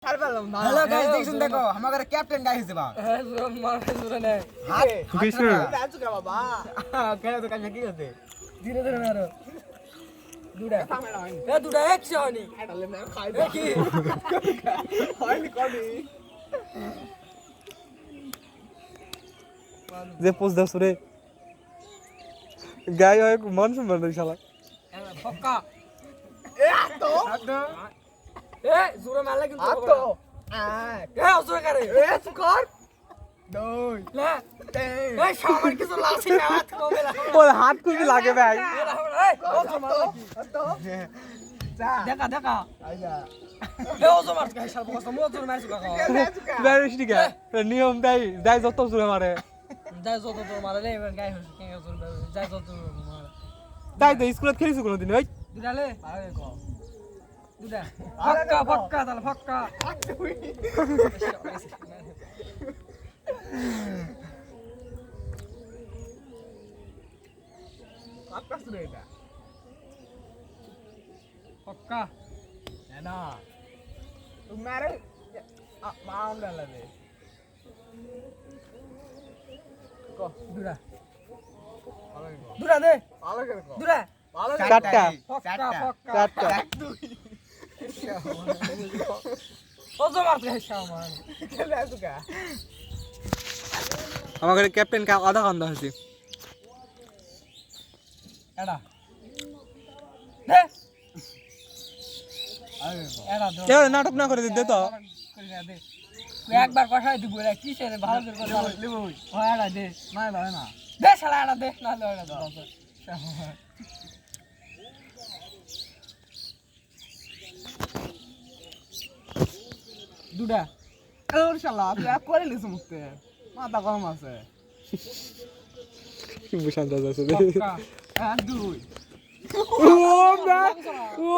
hello guys देखिसन देखो हमारे captain guys बा कृष्ण केना तो काज की करते धीरे धीरे मारो दुडा ए दुडा एक से होनी ले मैं खाई दे की हाय निकोनी যে পোজ দাও রে গায় হয় মন সম্মান নাই শালা पक्का ए तो ए जोरे मारला কিন্তু आ तो ए जोरे करे ए स्कोर দুই ले তিন ए शामर কিছু লাগছে না হাত কমে ওর হাত খুবই লাগে ভাই ए ओ जो मारला কি তো যা দেখা দেখা আইয়া ए ओ जो मार के শাল বকস মো জোরে মারছ কাকা বেরিস ঠিক নিয়ম দেয় যাই যত জোরে মারে যাই যত তো মারলে এবার গায় হইছে কে জোরে যাই যত মার তাই তো স্কুলে খেলিছো কোনোদিন ভাই দুডা ले আরে কো দুডা পক্কা পক্কা তাহলে পক্কা आपका सुनेगा पक्का है ना तुम मेरे माउंट डाल दे को दुडा अलग को दुडा दे अलग को दुडा अलग चारटा पक्का पक्का চারটা ओ जो मार के शामर खेले तुका আমাদের ক্যাপ্টেন কে আধা কান্দা হইছে एडा दे अलग को एडा दो এ নাটক না করে দে তো दे একবার কথা দিব রে কি সে ভালো করে কথা ले वो ও এডা দে ना ना ना দে শালা এডা দে না লো এডা দাও দুডা और शाला आप यार करे ले समझते हैं माता गरम আছে বুঝান দাদা আছে पक्का এক দুই ও না ও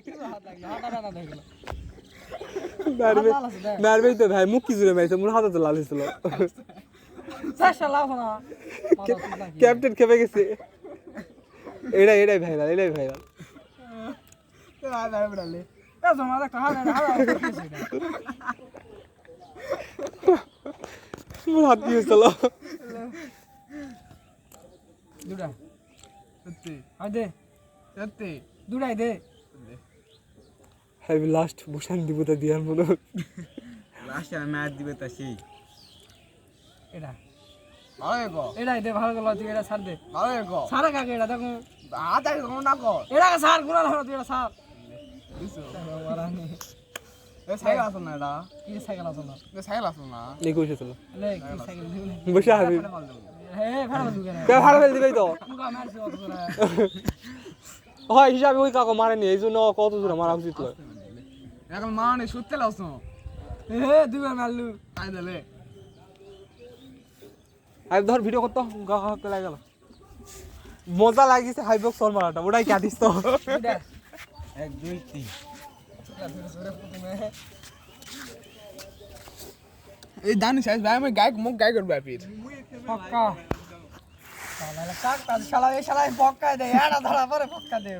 কিছু হাত লাগলো হাত না দেখলো মারবে মারবে তো ভাই মুখ কি জুড়ে মাইছে মোর হাতে তো লাল হইছিল শালা না ক্যাপ্টেন খেপে গেছে এটাই ভাইরাল তো आ जा बड़ा ले এ জমা দেখ হাত না হাত মোর হাত কি হইছিল দুডা সত্যি দে সত্যি দুডাই দে হাই লাস্ট বুশান দিব তা দিয়ার মনে লাস্ট ম্যাচ দিবে তা সেই এডা ভালো গো এডাই দে ভালো গলা তুই এডা ছাড় দে ভালো গো সারা কাকে এডা দেখো হাত আর কোন না গো এডা ছাড় গুলা হলো তুই এডা ছাড় দিছো মারানি এ সাইকেল আছে না এটা কি সাইকেল আছে না এ সাইকেল আছে না নেই কইছিল লে কি সাইকেল দিবি বসে হাবি হে ভাড়া দুগে না কে ভালো ফেল দিবেই তো মুগা মারছে অত করে হয় হিসাবে ওই কাকো মারেনি এই জন্য কত জোরে মারা উচিত লয় এখন মানে সুত্তে লাসো হে দুবার মারলু আই দলে আর ধর ভিডিও করতো গা গা লাগে গেল মজা লাগিছে হাইবক্স সর মারাটা ওটাই কাটিস তো দুডা 1 2 3 এই দানি সাইজ ভাই আমি গায় মুখ গায় করব ফির পক্কা শালা কাক শালা এই শালা পক্কা দে এডা ধরা পরে পক্কা দে